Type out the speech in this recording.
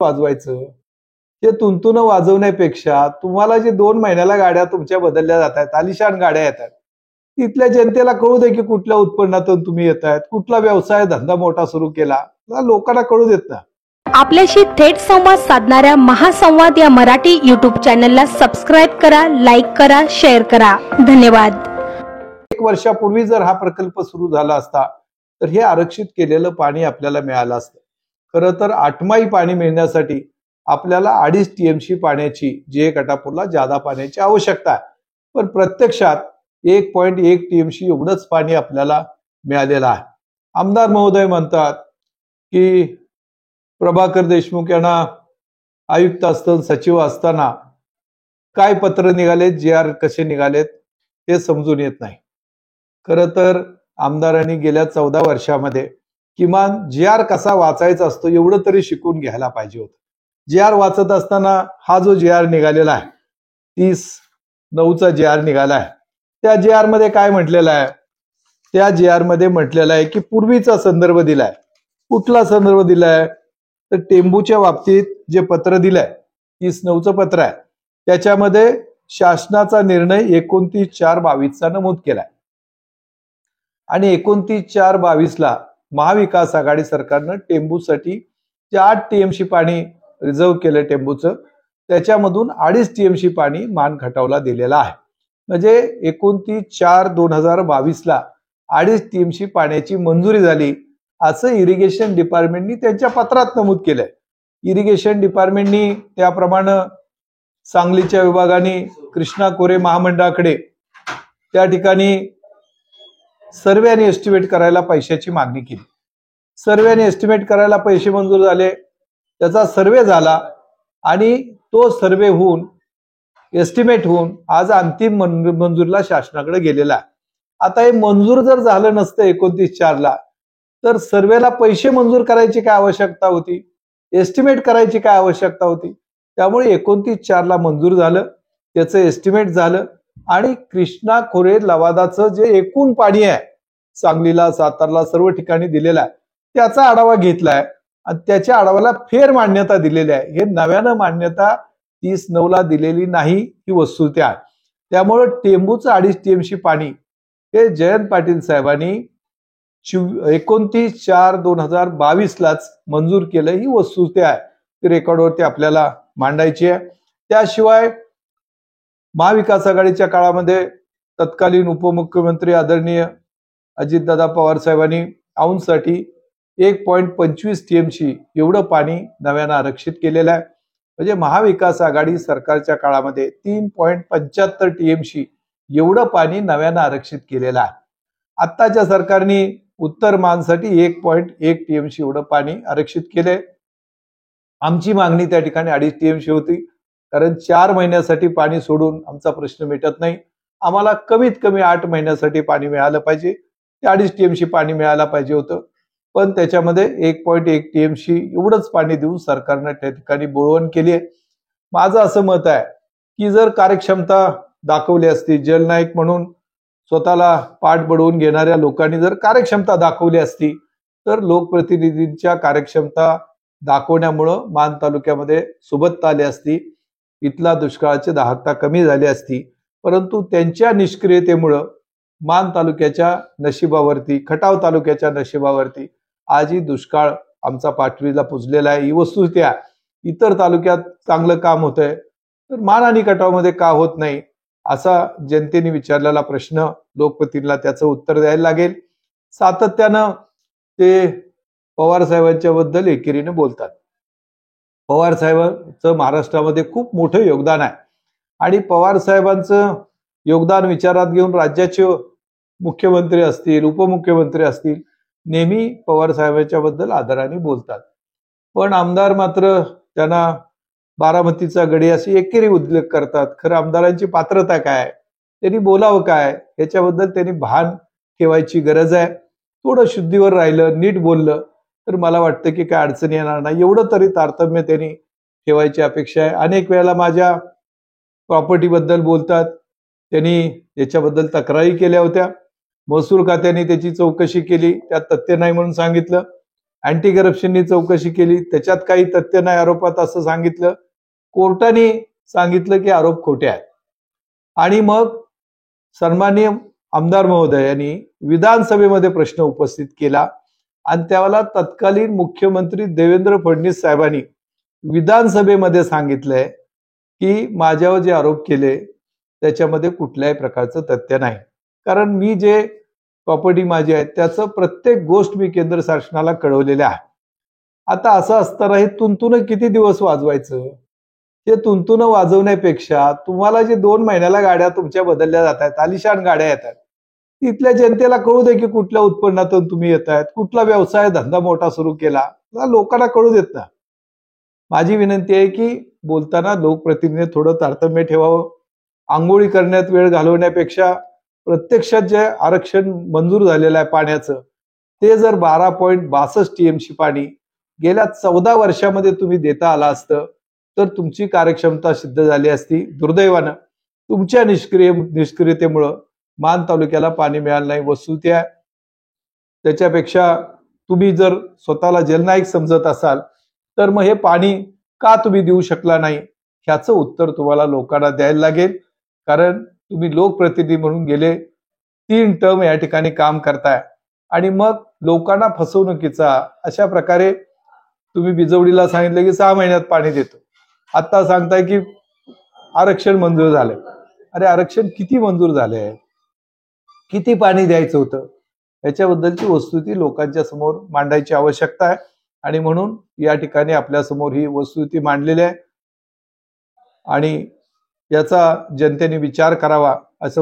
वाजवायचं. ते तुंतुन वाजवण्यापेक्षा तुम्हाला जे 2 महिन्याला गाड्या तुमच्या बदलल्या जात आहेत, आलिशान गाड्या येतात, तिथल्या जनतेला कळू दे की कुठल्या उत्पन्नातून तुम्ही येतायत, कुठला व्यवसाय धंदा मोठा सुरू केला, लोकांना कळू देत ना. आपल्याशी थेट संवाद साधणाऱ्या महासंवाद या मराठी YouTube चॅनलला सबस्क्राइब करा, लाईक करा, शेअर करा. धन्यवाद. 1 वर्षापूर्वी जर हा प्रकल्प सुरू झाला असता तर हे आरक्षित केलेलं पाणी आपल्याला मिळालं असतं. खरं तर आठमाई पाणी मिळण्यासाठी आपल्याला 2.5 TMC पाण्याची जे गटापूरला जादा पाण्याची आवश्यकता आहे, पण प्रत्यक्षात 1.1 TMC एवढंच पाणी आपल्याला मिळालेलं आहे. आमदार महोदय म्हणतात की प्रभाकर देशमुख यांना आयुक्त असताना सचिव असताना काय पत्र निघालेत, JR कसे निघालेत हे समजून येत नाही. खरं तर आमदारांनी गेल्या 14 वर्षामध्ये किमान JR कसा वाचायचा असतो एवढं तरी शिकून घ्यायला पाहिजे होतं. JR वाचत असताना हा जो JR निघालेला आहे, 30/9चा JR निघाला आहे, त्या JR मध्ये काय म्हटलेलं आहे? त्या JR मध्ये म्हटलेलं आहे की पूर्वीचा संदर्भ दिलाय. कुठला संदर्भ दिलाय? तर टेंबूच्या बाबतीत जे पत्र दिलंय 30/9चं पत्र आहे, त्याच्यामध्ये शासनाचा निर्णय 29/4/22चा नमूद केलाय आणि 29/4/22ला महाविकास आघाडी सरकारनं टेंबूसाठी जे 8 TMC पाणी रिझर्व केलं टेंबूचं, त्याच्यामधून 2.5 TMC पाणी मानखटावला दिलेलं आहे. म्हणजे 29/4/2022ला 2.5 TMC पाण्याची मंजुरी झाली असं इरिगेशन डिपार्टमेंटनी त्यांच्या पत्रात नमूद केलंय. इरिगेशन डिपार्टमेंटनी त्याप्रमाणे सांगलीच्या विभागाने कृष्णा खोरे महामंडळाकडे त्या ठिकाणी सर्वे आणि एस्टिमेट करायला पैशाची मागणी केली. सर्वे आणि एस्टिमेट करायला पैसे मंजूर झाले, त्याचा सर्वे झाला आणि तो सर्वे होऊन एस्टिमेट होऊन आज अंतिम मंजुरीला शासनाकडे गेलेला आहे. आता हे मंजूर जर झालं नसतं 29/4ला तर सर्वेला पैसे मंजूर करायची काय आवश्यकता होती, एस्टिमेट करायची काय आवश्यकता होती. त्यामुळे 29/4ला मंजूर झालं, त्याचं एस्टिमेट झालं आणि कृष्णा खोरे लवादाचं जे एकूण पाणी आहे सांगलीला, सातारला सर्व ठिकाणी दिलेलं आहे, त्याचा आढावा घेतलाय आणि त्याच्या आढाव्याला फेर मान्यता दिलेली आहे. हे नव्यानं मान्यता 30/9ला दिलेली नाही ही वस्तुस्थिती आहे. त्यामुळे टेंबूचं 2.5 TMC पाणी हे जयंत पाटील साहेबांनी 29/4/2022लाच मंजूर केलं ही वस्तुस्थिती आहे. ती रेकॉर्डवरती आपल्याला मांडायची आहे. त्याशिवाय महाविकास आघाडीच्या काळामध्ये तत्कालीन उपमुख्यमंत्री आदरणीय अजितदादा पवार साहेबांनी औंधसाठी 1.25 TMC एवढं पाणी नव्यानं आरक्षित केलेलं आहे. म्हणजे महाविकास आघाडी सरकारच्या काळामध्ये 3.75 TMC एवढं पाणी नव्यानं आरक्षित केलेलं आहे. आत्ताच्या सरकारने उत्तर मानसाठी 1.1 TMC एवढं पाणी आरक्षित केलंय. आमची मागणी त्या ठिकाणी 2.5 TMC होती, कारण 4 महिन्यासाठी पाणी सोडून आमचा प्रश्न मिटत नाही. आम्हाला कमीत कमी 8 महिन्यासाठी पाणी मिळालं पाहिजे. ते 2.5 TMC पाणी मिळायला पाहिजे होतं, पण त्याच्यामध्ये 1.1 TMC एवढंच पाणी देऊन सरकारनं त्या ठिकाणी बोळवण केली आहे. माझं असं मत आहे की जर कार्यक्षमता दाखवली असती, जलनायक म्हणून स्वतःला पाठ बडवून घेणाऱ्या लोकांनी जर कार्यक्षमता दाखवली असती तर लोकप्रतिनिधींच्या कार्यक्षमता दाखवण्यामुळं मान तालुक्यामध्ये सुबत्ता आली असती, इथला दुष्काळाची दाहकता कमी झाली असती. परंतु त्यांच्या निष्क्रियतेमुळं मान तालुक्याच्या नशिबावरती, खटाव तालुक्याच्या नशिबावरती आजही दुष्काळ आमचा पाठवीला पुजलेला आहे. ही वस्तुस्थिती आहे. इतर तालुक्यात चांगलं काम होतंय तर मान आणि खटावमध्ये का होत नाही असा जनतेने विचारलेला प्रश्न लोकप्रतिनिधीला त्याचं उत्तर द्यायला लागेल. सातत्यानं ते पवार साहेबांच्या बद्दल एकेरीने बोलतात. पवार साहेबांचं महाराष्ट्रामध्ये खूप मोठं योगदान आहे आणि पवार साहेबांचं योगदान विचारात घेऊन राज्याचे मुख्यमंत्री असतील, उपमुख्यमंत्री असतील, नेहमी पवार साहेबांच्या बद्दल आदराने बोलतात. पण आमदार मात्र त्यांना बारामतीचा गडी अशी एकेरी उल्लेख करतात. खरं आमदारांची पात्रता काय, त्यांनी बोलावं काय याच्याबद्दल त्यांनी भान ठेवायची गरज आहे. थोडं शुद्धीवर राहिलं, नीट बोललं तर मला वाटतं की काय अडचण येणार नाही. एवढं तरी तारतम्य त्यांनी ठेवायची अपेक्षा आहे. अनेक वेळेला माझ्या प्रॉपर्टीबद्दल बोलतात. त्यांनी याच्याबद्दल तक्रारी केल्या होत्या. महसूल खात्याने त्याची चौकशी केली, त्यात तथ्य नाही म्हणून सांगितलं. अँटी करप्शननी चौकशी केली, त्याच्यात काही तथ्य नाही आरोपात असं सांगितलं. कोर्टाने सांगितलं की आरोप खोटे आहेत. आणि मग सन्माननीय आमदार महोदयांनी विधानसभेमध्ये प्रश्न उपस्थित केला आणि त्यावेळेला तत्कालीन मुख्यमंत्री देवेंद्र फडणवीस साहेबांनी विधानसभेमध्ये सांगितलंय की माझ्यावर जे आरोप केले त्याच्यामध्ये कुठल्याही प्रकारचं तथ्य नाही, कारण मी जे प्रॉपर्टी माझी आहे त्याचं प्रत्येक गोष्ट मी केंद्र शासनाला कळवलेले आहे. आता असं असताना हे तुंतुन किती दिवस वाजवायचं? ते तुंतुन वाजवण्यापेक्षा तुम्हाला जे 2 महिन्याला गाड्या तुमच्या बदलल्या जात आहेत, आलिशान गाड्या येतात, तिथल्या जनतेला कळू दे की कुठल्या उत्पन्नातून तुम्ही येत आहेत, कुठला व्यवसाय धंदा मोठा सुरू केला, लोकांना कळू देत ना. माझी विनंती आहे की बोलताना लोकप्रतिनिधी थोडं तारतम्य ठेवावं. आंघोळी करण्यात वेळ घालवण्यापेक्षा प्रत्यक्षात जे आरक्षण मंजूर झालेलं आहे पाण्याचं, ते जर 12.62 TMC पाणी गेल्या 14 वर्षामध्ये तुम्ही देता आला असतं तर तुमची कार्यक्षमता सिद्ध झाली असती. दुर्दैवानं तुमच्या निष्क्रियतेमुळं मान तालुक्याला पाणी मिळालं नाही. वस्तुस्थिती आहे. त्याच्यापेक्षा तुम्ही जर स्वतःला जलनायक समजत असाल तर मग हे पाणी का तुम्ही देऊ शकला नाही ह्याचं उत्तर तुम्हाला लोकांना द्यायला लागेल, कारण तुम्ही लोकप्रतिनिधी म्हणून गेले 3 टर्म या ठिकाणी काम करताय आणि मग लोकांना फसवणुकीचा अशा प्रकारे तुम्ही बिजवडीला सांगितलं की 6 महिन्यात पाणी देतो, आता सांगताय की आरक्षण मंजूर झालंय. अरे आरक्षण किती मंजूर झालंय, किती पाणी द्यायचं होतं, याच्याबद्दलची वस्तुस्थिती लोकांच्या समोर मांडायची आवश्यकता आहे आणि म्हणून या ठिकाणी आपल्या समोर ही वस्तुस्थिती मांडलेली आहे आणि याचा जनतेने विचार करावा असं